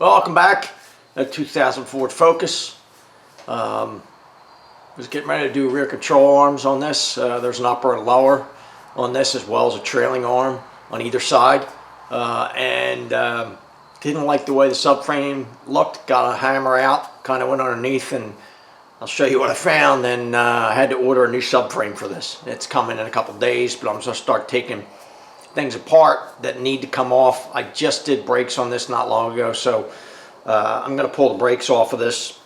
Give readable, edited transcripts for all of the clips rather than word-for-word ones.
Welcome back. A 2000 Ford Focus. Was getting ready to do rear control arms on this. There's an upper and lower on this, as well as a trailing arm on either side. Didn't like the way the subframe looked. Got a hammer out, kind of went underneath, and I'll show you what I found. And I had to order a new subframe for this. It's coming in a couple days, but I'm going to start taking things apart that need to come off. I just did brakes on this not long ago, so I'm going to pull the brakes off of this,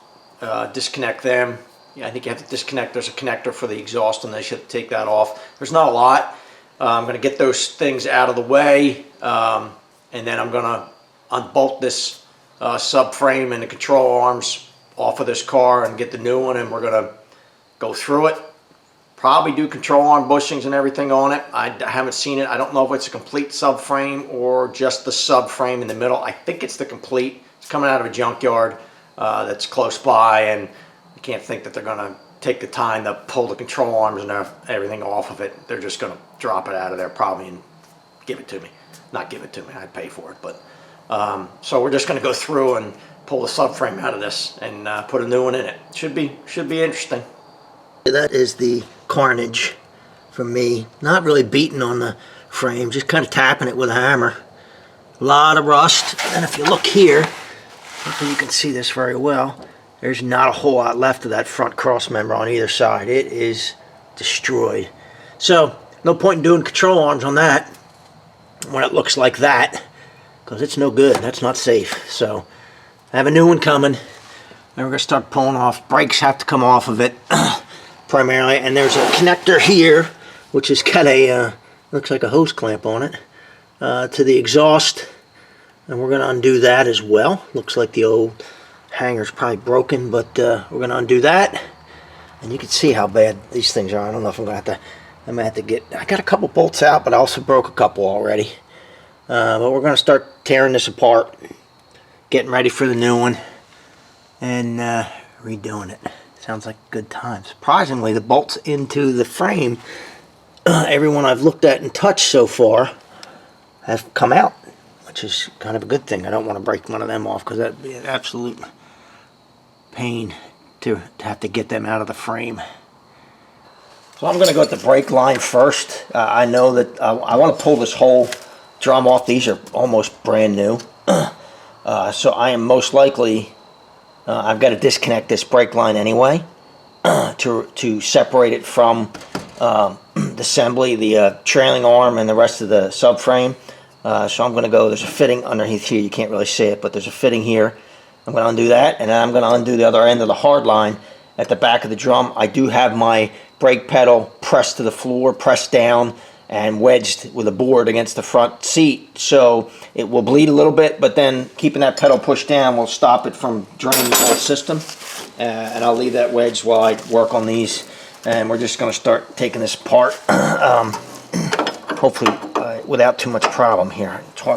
disconnect them. Yeah, I think you have to disconnect. There's a connector for the exhaust on this. You have to take that off. There's not a lot. I'm going to get those things out of the way, and then I'm going to unbolt this subframe and the control arms off of this car and get the new one, and we're going to go through it. Probably do control arm bushings and everything on it. I haven't seen it. I don't know if it's a complete subframe or just the subframe in the middle. I think it's the complete. It's coming out of a junkyard that's close by, and I can't think that they're going to take the time to pull the control arms and everything off of it. They're just going to drop it out of there probably and give it to me. Not give it to me. I'd pay for it. But so we're just going to go through and pull the subframe out of this and put a new one in it. Should be interesting. That is the carnage from me. Not really beating on the frame, just kind of tapping it with a hammer. A lot of rust. And if you look here, hopefully you can see this very well, there's not a whole lot left of that front cross member on either side. It is destroyed. So no point in doing control arms on that when it looks like that, because it's no good. That's not safe. So I have a new one coming, and we're going to start pulling off. Brakes have to come off of it primarily, and there's a connector here which has got a looks like a hose clamp on it to the exhaust, and we're going to undo that as well. Looks like the old hanger's probably broken, but we're going to undo that, and you can see how bad these things are. I don't know if I'm going to have to get, I got a couple bolts out, but I also broke a couple already. But we're going to start tearing this apart, getting ready for the new one, and redoing it. Sounds like good times. Surprisingly, the bolts into the frame, everyone I've looked at and touched so far, have come out, which is kind of a good thing. I don't want to break one of them off, because that'd be an absolute pain to have to get them out of the frame. So I'm going to go with the brake line first. I know that I want to pull this whole drum off. These are almost brand new. So I am most likely, I've got to disconnect this brake line anyway to separate it from the assembly, the trailing arm, and the rest of the subframe. So I'm going to go, there's a fitting underneath here. You can't really see it, but there's a fitting here. I'm going to undo that, and then I'm going to undo the other end of the hard line at the back of the drum. I do have my brake pedal pressed to the floor, pressed down, and wedged with a board against the front seat, so it will bleed a little bit, but then keeping that pedal pushed down will stop it from draining the whole system. And I'll leave that wedged while I work on these, and we're just going to start taking this apart, hopefully without too much problem here. It's hard.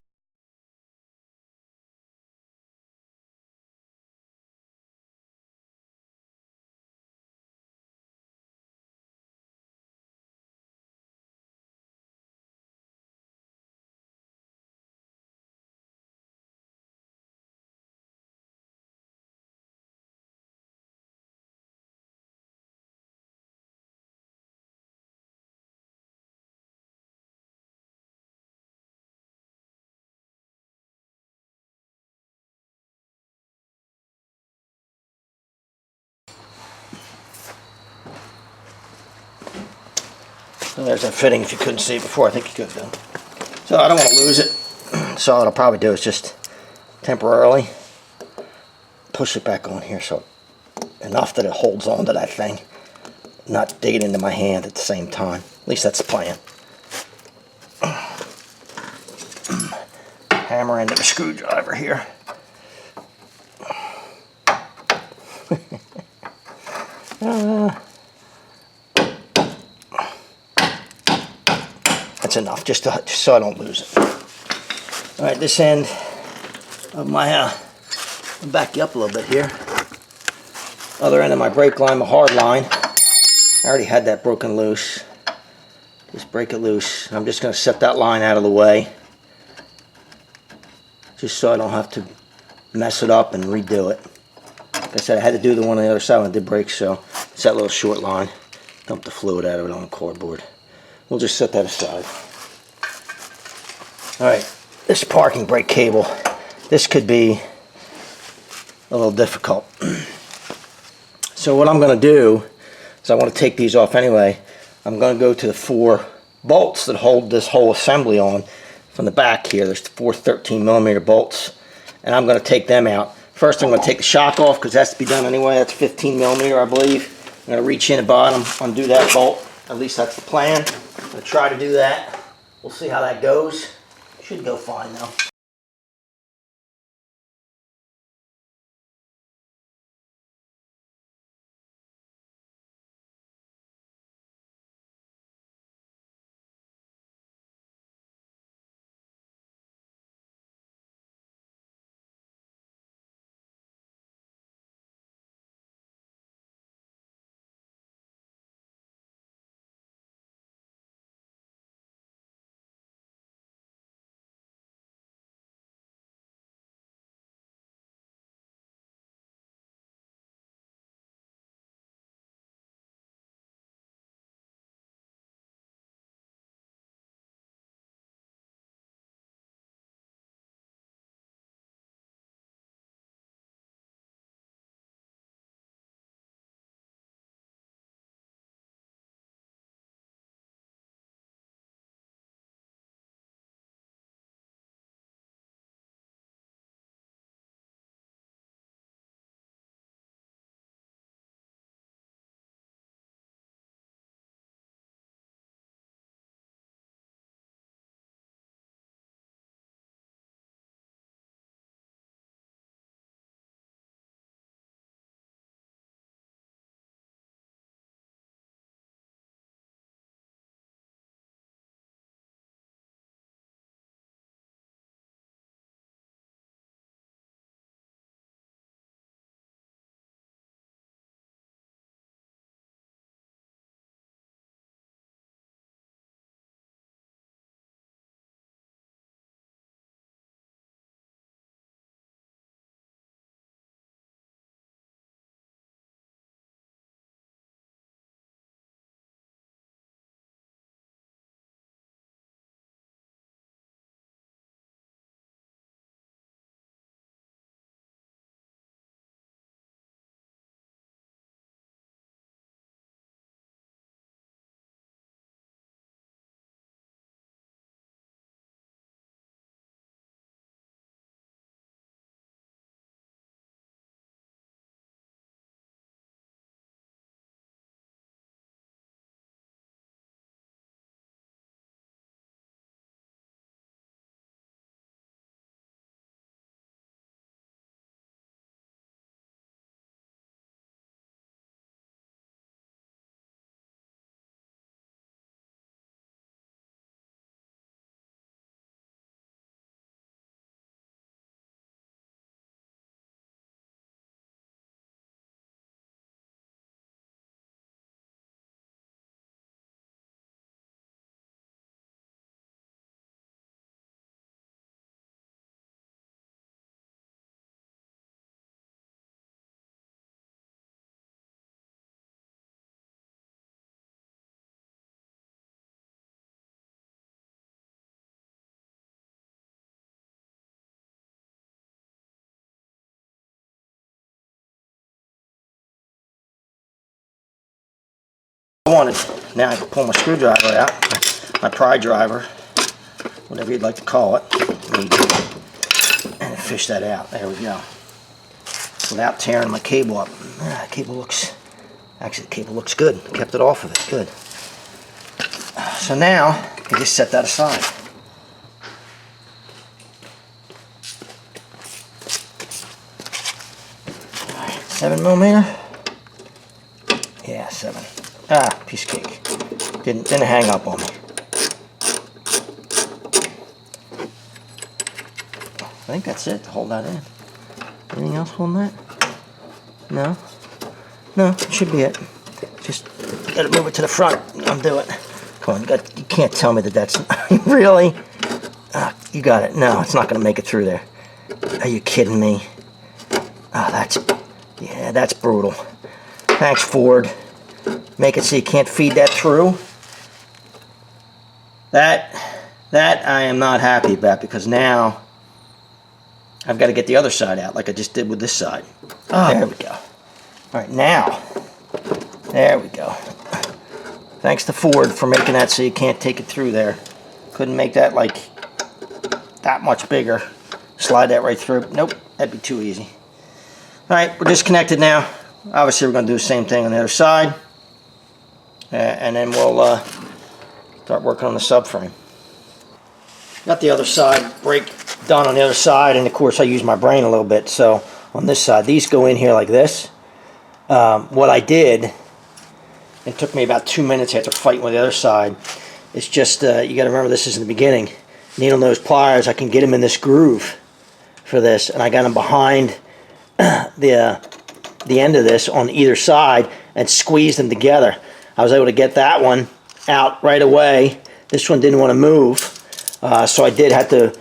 So there's that fitting. If you couldn't see it before, I think you could though. So I don't want to lose it. So what I'll probably do is just temporarily push it back on here, so enough that it holds on to that thing, not dig it into my hand at the same time. At least that's the plan. Hammer into the screwdriver here. That's enough, just so I don't lose it. All right, this end of my, I'll back you up a little bit here. Other end of my brake line, my hard line. I already had that broken loose. Just break it loose. I'm just going to set that line out of the way, just so I don't have to mess it up and redo it. Like I said, I had to do the one on the other side when it did break, so it's that little short line. Dump the fluid out of it on the cardboard. We'll just set that aside. Alright, this parking brake cable, this could be a little difficult. So what I'm going to do is I want to take these off anyway. I'm going to go to the 4 bolts that hold this whole assembly on from the back here. There's 4 13mm bolts, and I'm going to take them out. First, I'm going to take the shock off because it has to be done anyway. That's 15mm, I believe. I'm going to reach in the bottom, undo that bolt. At least that's the plan. I'm going to try to do that. We'll see how that goes. Should go fine though. I wanted. Now I can pull my screwdriver out, my pry driver, whatever you'd like to call it, and fish that out. There we go. Without tearing my cable up. The cable looks, actually the cable looks good. Kept it off of it, good. So now, you just set that aside. All right, 7mm. Yeah, 7. Ah, piece of cake. Didn't hang up on me. I think that's it to hold that in. Anything else holding that? No? No, it should be it. Just gotta move it to the front. Undo it. Come on, you can't tell me that that's really. You got it. No, it's not gonna make it through there. Are you kidding me? Oh, that's brutal. Thanks, Ford. Make it so you can't feed that through. That I am not happy about, because now I've got to get the other side out like I just did with this side. Oh, there we go. All right, now, there we go. Thanks to Ford for making that so you can't take it through there. Couldn't make that like that much bigger. Slide that right through. Nope, that'd be too easy. All right, we're disconnected now. Obviously, we're going to do the same thing on the other side. And then we'll start working on the subframe. Got the other side brake done on the other side, and of course I use my brain a little bit. So on this side, these go in here like this. What I did, it took me about 2 minutes after fighting with the other side. It's just, you got to remember this is in the beginning. Needle nose pliers, I can get them in this groove for this, and I got them behind the end of this on either side and squeeze them together. I was able to get that one out right away. This one didn't want to move, so I did have to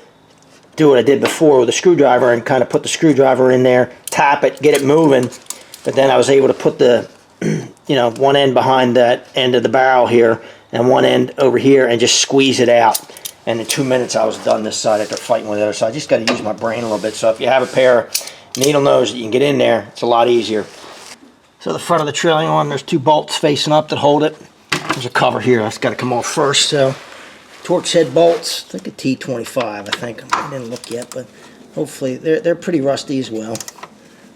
do what I did before with a screwdriver and kind of put the screwdriver in there, tap it, get it moving. But then I was able to put the, one end behind that end of the barrel here and one end over here and just squeeze it out. And in 2 minutes I was done this side after fighting with the other side. I just got to use my brain a little bit. So if you have a pair of needle nose that you can get in there, it's a lot easier. So the front of the trailing arm, there's 2 bolts facing up that hold it. There's a cover here that's got to come off first. So Torx head bolts, I think a T25, I think. I didn't look yet, but hopefully they're pretty rusty as well.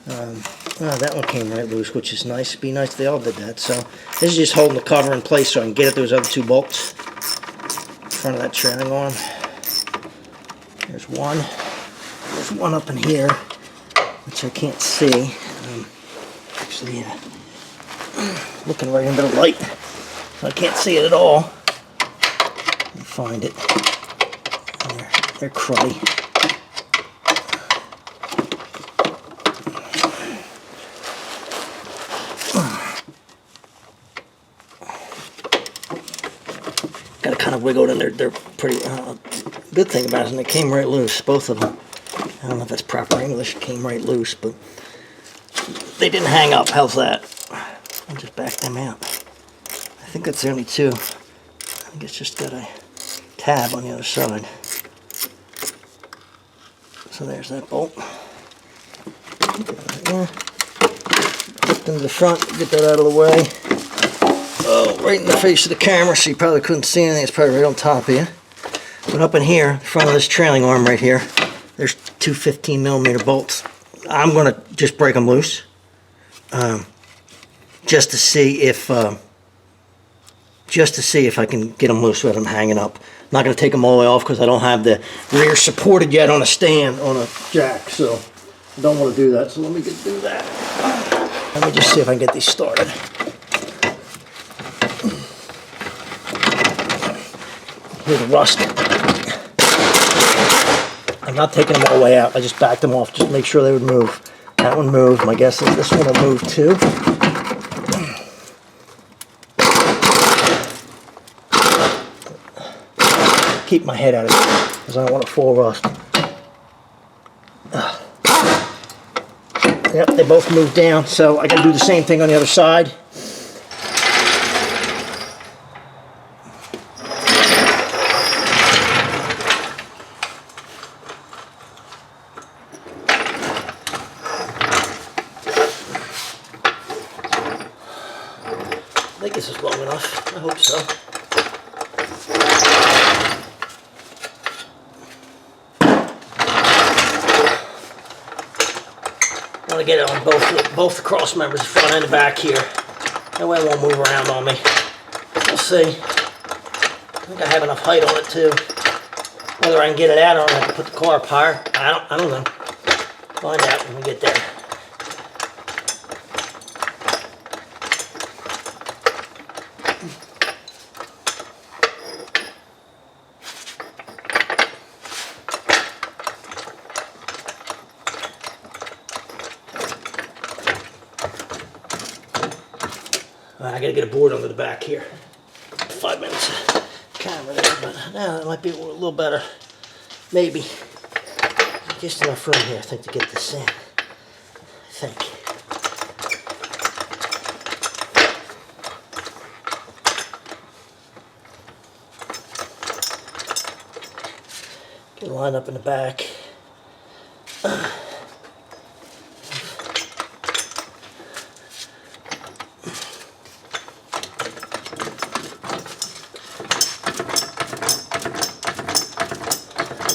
That one came right loose, which is nice. It'd be nice if they all did that. So this is just holding the cover in place so I can get at those other 2 bolts in front of that trailing arm. There's one. There's one up in here, which I can't see. Actually, looking right into the light, so I can't see it at all. Let me find it. They're cruddy. Got to kind of wiggle it in there. They're pretty. Good thing about it is they came right loose, both of them. I don't know if that's proper English. Came right loose, but they didn't hang up. How's that? I'll just back them out. I think that's the only 2. I think it's just got a tab on the other side. So there's that bolt. Yeah. Put them to the front, get that out of the way. Oh, right in the face of the camera, so you probably couldn't see anything. It's probably right on top of you. But up in here, the front of this trailing arm right here, there's 2 15mm bolts. I'm going to just break them loose. Just to see if I can get them loose without them hanging up. I'm not going to take them all the way off because I don't have the rear supported yet on a stand, on a jack, so I don't want to do that. So let me do that. Let me just see if I can get these started. Here's the rust. I'm not taking them all the way out. I just backed them off just to make sure they would move. That one moved. My guess is this one will move too. Keep my head out of it because I don't want it full of rust. Yep, they both moved down, so I got to do the same thing on the other side. I think this is long enough. I hope so. I want to get it on both the cross members, the front and the back here. That way it won't move around on me. We'll see. I think I have enough height on it too. Whether I can get it out or I have to put the car up higher, I don't know. Find out when we get there. I gotta get a board under the back here. 5 minutes camera there, but now that might be a little better. Maybe. just enough room here, I think, to get this in. I think. Get it lined up in the back.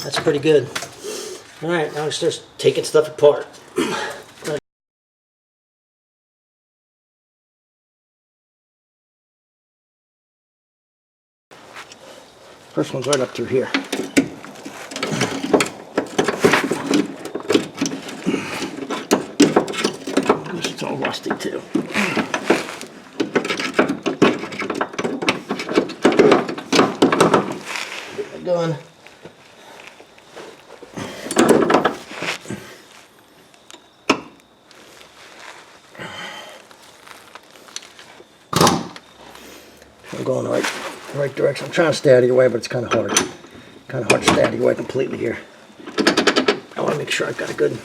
That's pretty good. All right, now we start taking stuff apart. First one's right up through here. It's all rusty too. Get my gun. I'm going the right direction. I'm trying to stay out of your way, but it's kind of hard. Kind of hard to stay out of your way completely here. I want to make sure I've got a good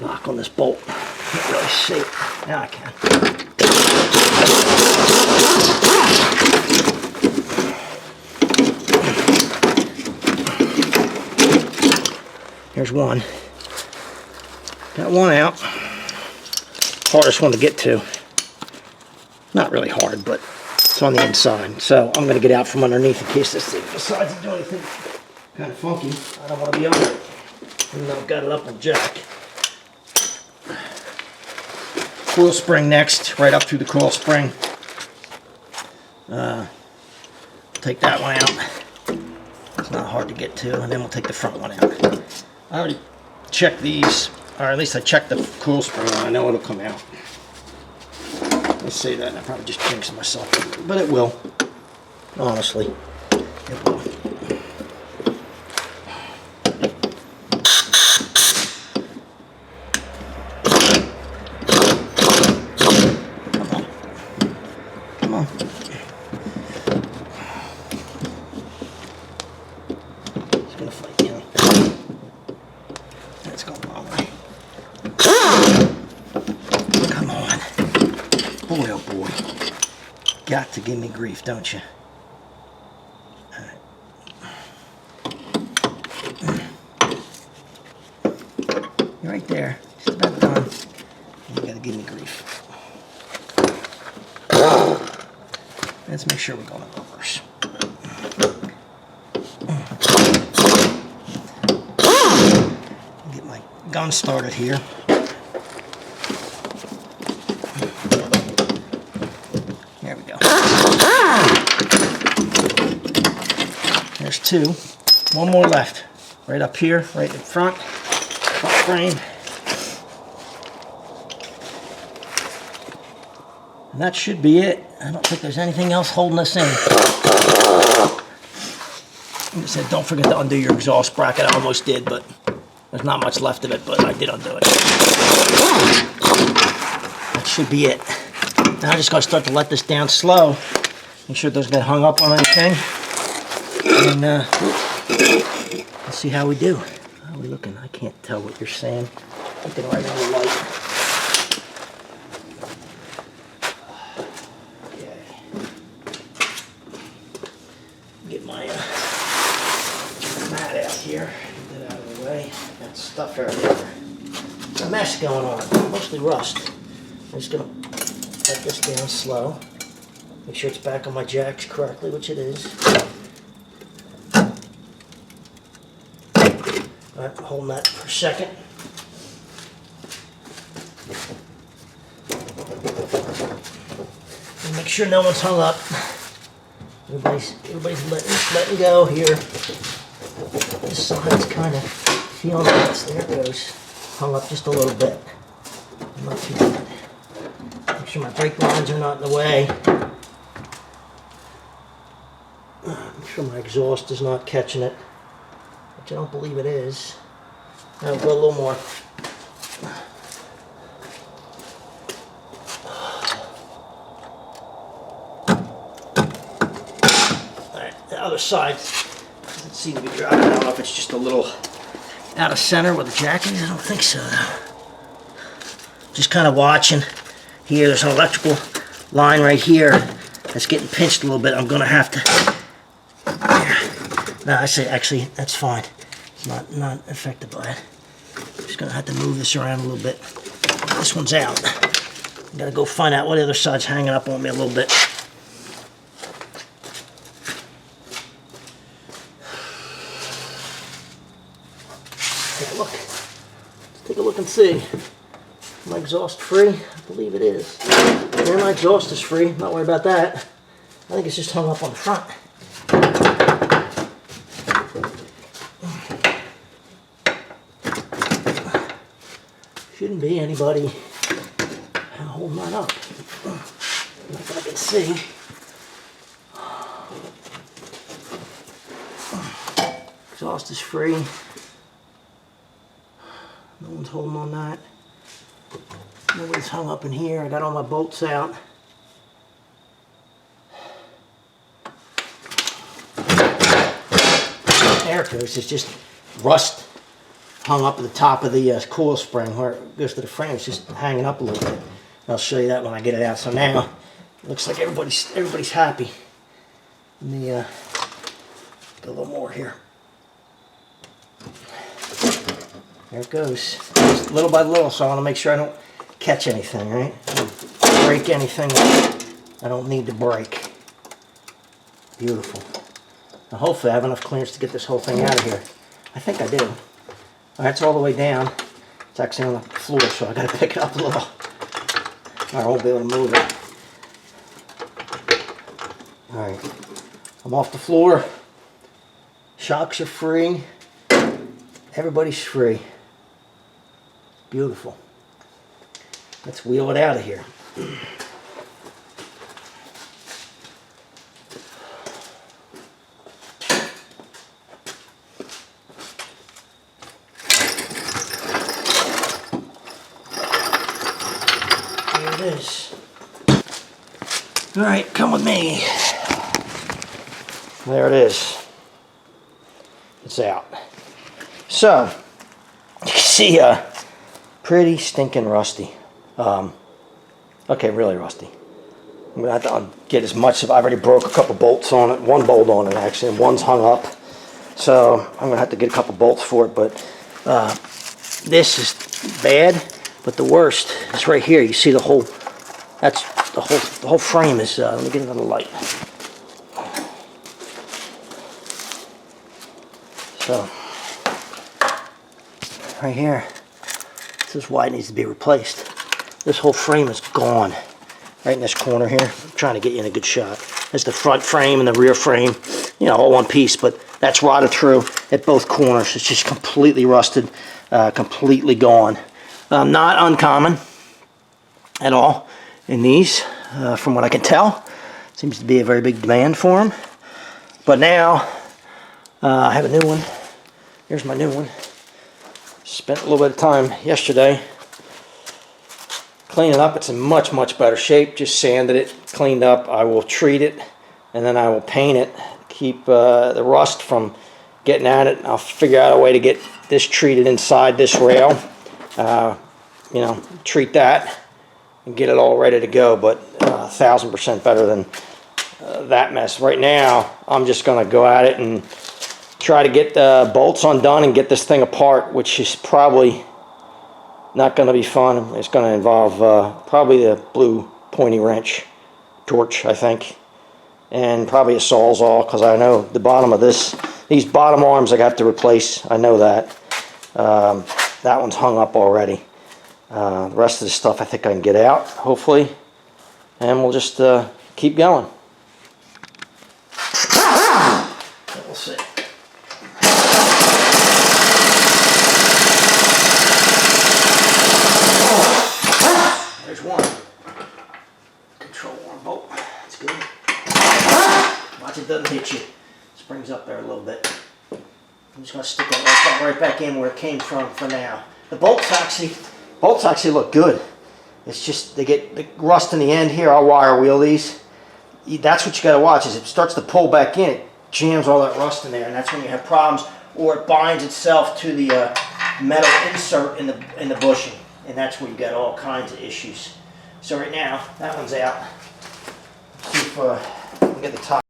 lock on this bolt. Can't really see it. Now I can. Here's one. Got one out. Hardest one to get to. Not really hard, but it's on the inside. So I'm going to get out from underneath in case this thing decides to do anything kind of funky. I don't want to be under it. Even though I've got it up on jack. Coil spring next, right up through the coil spring. Take that one out. It's not hard to get to, and then we'll take the front one out. I already checked these, or at least I checked the coil spring, and I know it'll come out. I say that, and I probably just jinxed myself, but it will. Honestly, it will. Boy, oh boy. Got to give me grief, don't you? Alright. You're right there. Just about done. You gotta give me grief. Let's make sure we're going in reverse. Get my gun started here. There we go. There's two. One more left. Right up here, right in front. Front frame. And that should be it. I don't think there's anything else holding us in. Like I said, don't forget to undo your exhaust bracket. I almost did, but there's not much left of it, but I did undo it. That should be it. Now I'm just going to start to let this down slow. Make sure it doesn't get hung up on anything. And let's see how we do. How are we looking? I can't tell what you're saying. Looking right on the light. Okay. Get my mat out here. Get that out of the way. Got stuff everywhere. It's a mess going on. Mostly rust. I'm just going to let this down slow. Make sure it's back on my jacks correctly, which it is. Alright, holding that for a second. And make sure no one's hung up. Everybody's letting go here. This side's kind of feeling it. There it goes. Hung up just a little bit. Not too bad. Make sure my brake lines are not in the way. Make sure my exhaust is not catching it, which I don't believe it is. I'll go a little more. Alright, the other side doesn't seem to be driving. I don't know if it's just a little out of center with the jacket? I don't think so. Just kind of watching. Here, there's an electrical line right here that's getting pinched a little bit. I'm gonna have to. No, I say actually that's fine. It's not affected by it. Just gonna have to move this around a little bit. This one's out. Gotta go find out what the other side's hanging up on me a little bit. Take a look. Let's take a look and see. My exhaust free? I believe it is. And my exhaust is free. Not worried about that. I think it's just hung up on the front. Shouldn't be anybody holding that up. Not that I can see. Exhaust is free. No one's holding on that. Nobody's hung up in here. I got all my bolts out. There it goes. It's just rust hung up at the top of the coil spring where it goes to the frame. It's just hanging up a little bit. I'll show you that when I get it out. So now it looks like everybody's happy. Let me get a little more here. There it goes. Just little by little, so I want to make sure I don't catch anything, right? I don't break anything I don't need to break. Beautiful. Now hopefully I have enough clearance to get this whole thing out of here. I think I do. That's all the way down. It's actually on the floor, so I got to pick it up a little. I won't be able to move it. Alright. I'm off the floor. Shocks are free. Everybody's free. Beautiful. Let's wheel it out of here. There it is. All right, come with me. There it is. It's out. So, you can see pretty stinking rusty. Okay, really rusty. I'm gonna have to get as much of. I already broke a couple bolts on it, one bolt on it actually, and one's hung up. So I'm gonna have to get a couple bolts for it. But this is bad. But the worst is right here. You see the whole. That's the whole frame is. Let me get another light. So right here, this is why it needs to be replaced. This whole frame is gone. Right in this corner here. I'm trying to get you in a good shot. There's the front frame and the rear frame, you know, all one piece, but that's rotted through at both corners. It's just completely rusted, completely gone. Not uncommon at all in these, from what I can tell. Seems to be a very big demand for them. But now, I have a new one. Here's my new one. Spent a little bit of time yesterday cleaning up. It's in much better shape. Just sanded it, cleaned up. I will treat it, and then I will paint it. Keep the rust from getting at it. I'll figure out a way to get this treated inside this rail. You know, treat that and get it all ready to go. But 1000% better than that mess. Right now, I'm just going to go at it and try to get the bolts undone and get this thing apart, which is probably not going to be fun. It's going to involve probably the blue pointy wrench torch, I think, and probably a Sawzall, because I know the bottom of these bottom arms I have to replace. I know that. That one's hung up already. The rest of the stuff I think I can get out, hopefully, and we'll just keep going. We'll see. There's one. Control arm bolt. That's good. Watch it doesn't hit you. Springs up there a little bit. I'm just going to stick that right back in where it came from for now. The bolts actually look good. It's just they get the rust in the end here. I'll wire wheel these. That's what you got to watch. Is it starts to pull back in, it jams all that rust in there, and that's when you have problems or it binds itself to the metal insert in the bushing, and that's where you got all kinds of issues. So right now, that one's out. See if we can get the top.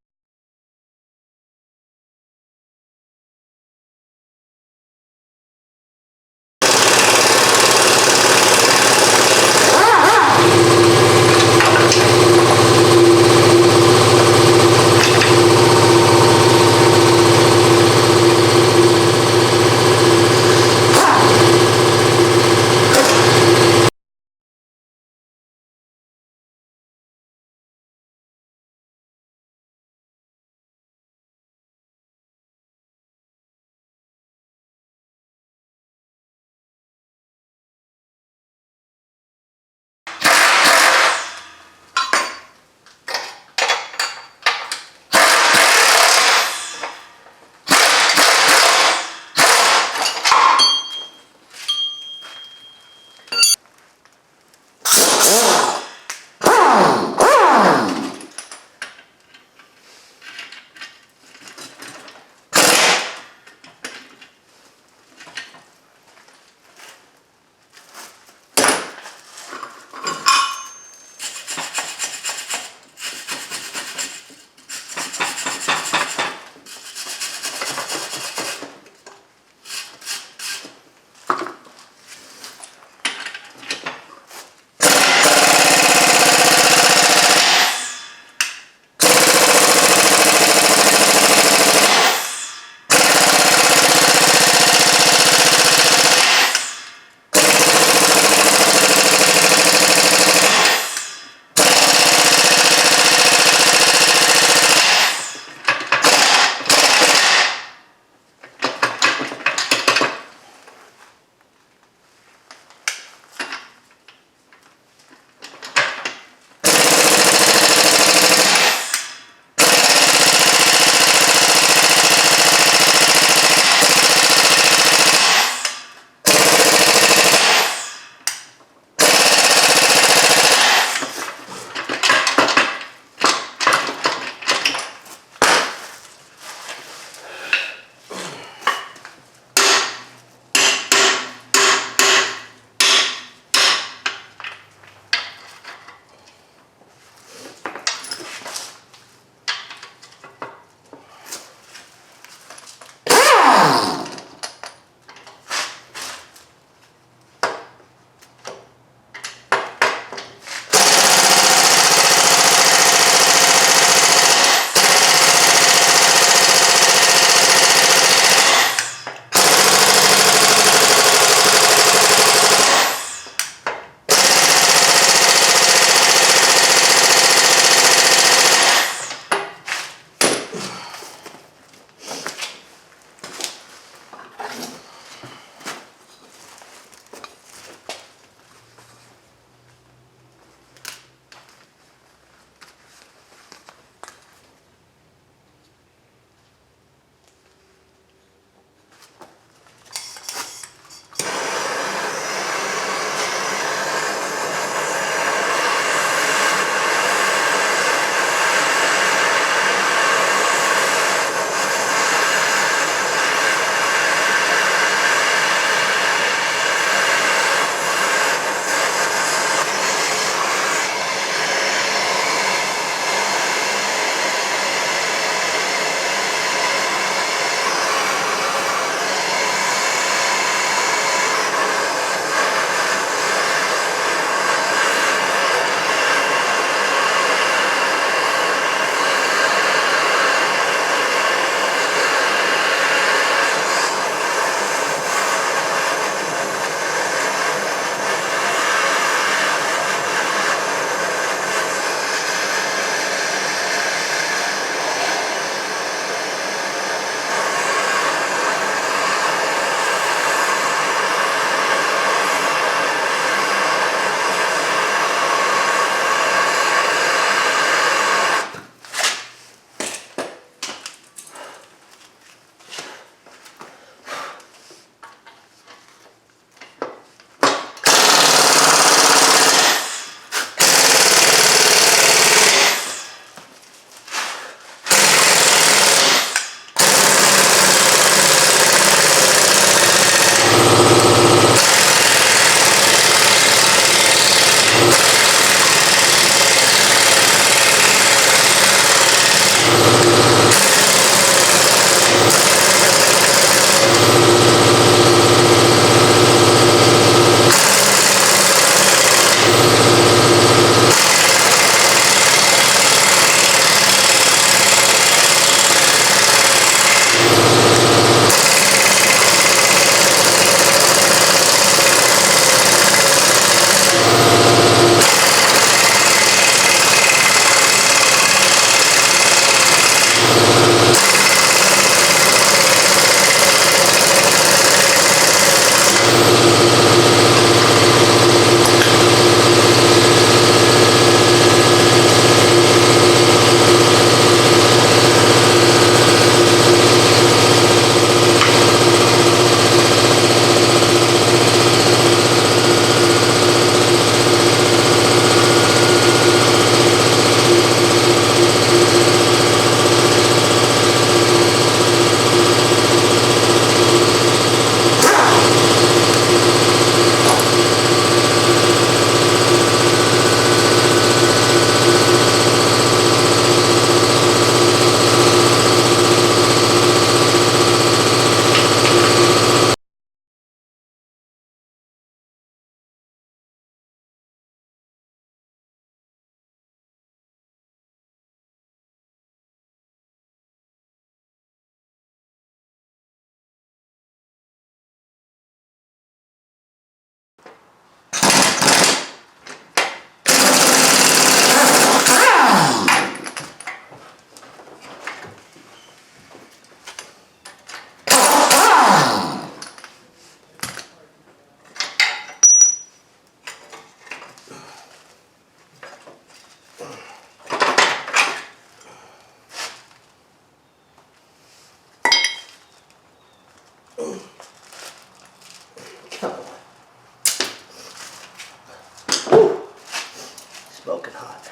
Smoking hot.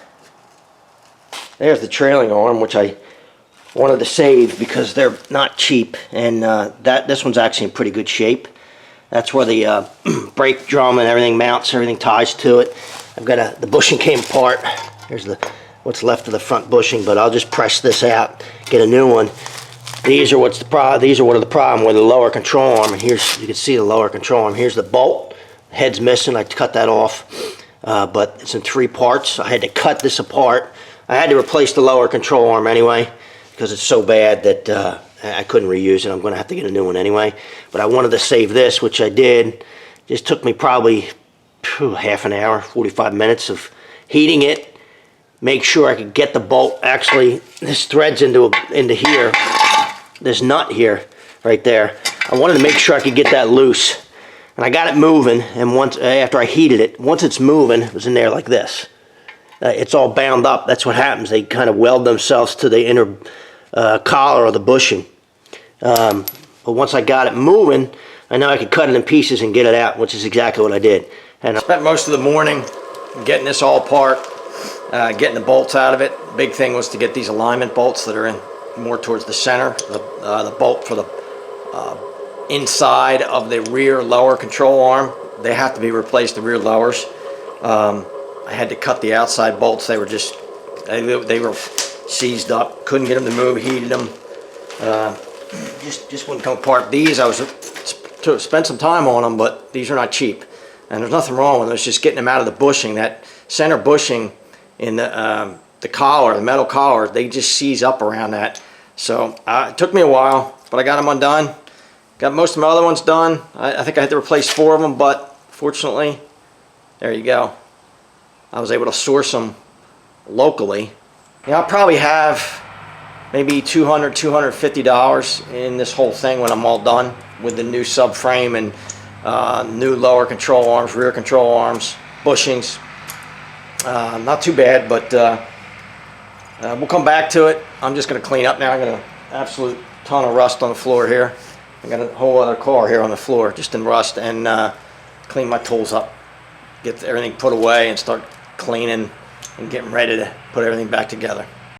There's the trailing arm, which I wanted to save because they're not cheap, and this one's actually in pretty good shape. That's where the brake drum and everything mounts, everything ties to it. I've got the bushing came apart. Here's what's left of the front bushing, but I'll just press this out, get a new one. These are what are the problem with the lower control arm. And here's, you can see the lower control arm. Here's the bolt. The head's missing. I cut that off, but it's in 3 parts. I had to cut this apart. I had to replace the lower control arm anyway because it's so bad that I couldn't reuse it. I'm going to have to get a new one anyway. But I wanted to save this, which I did. Just took me probably half an hour, 45 minutes of heating it. Make sure I could get the bolt. Actually, this threads into here. This nut here, right there. I wanted to make sure I could get that loose. And I got it moving, and after I heated it, once it's moving, it was in there like this. It's all bound up. That's what happens. They kind of weld themselves to the inner collar or the bushing. But once I got it moving, I know I could cut it in pieces and get it out, which is exactly what I did. And I spent most of the morning getting this all apart, getting the bolts out of it. Big thing was to get these alignment bolts that are in more towards the center. The bolt for the inside of the rear lower control arm, they have to be replaced, the rear lowers. I had to cut the outside bolts. They were just, they were seized up. Couldn't get them to move, heated them. Just wouldn't come apart. These, I was to spend some time on them, but these are not cheap. And there's nothing wrong with them. It's just getting them out of the bushing. That center bushing in the collar, the metal collar, they just seize up around that. So it took me a while, but I got them undone. Got most of my other ones done. I think I had to replace 4 of them, but fortunately, there you go. I was able to source them locally. You know, I'll probably have maybe $200, $250 in this whole thing when I'm all done with the new subframe and new lower control arms, rear control arms, bushings. Not too bad, but we'll come back to it. I'm just going to clean up now. I got an absolute ton of rust on the floor here. I got a whole other car here on the floor just in rust, and clean my tools up, get everything put away, and start cleaning and getting ready to put everything back together.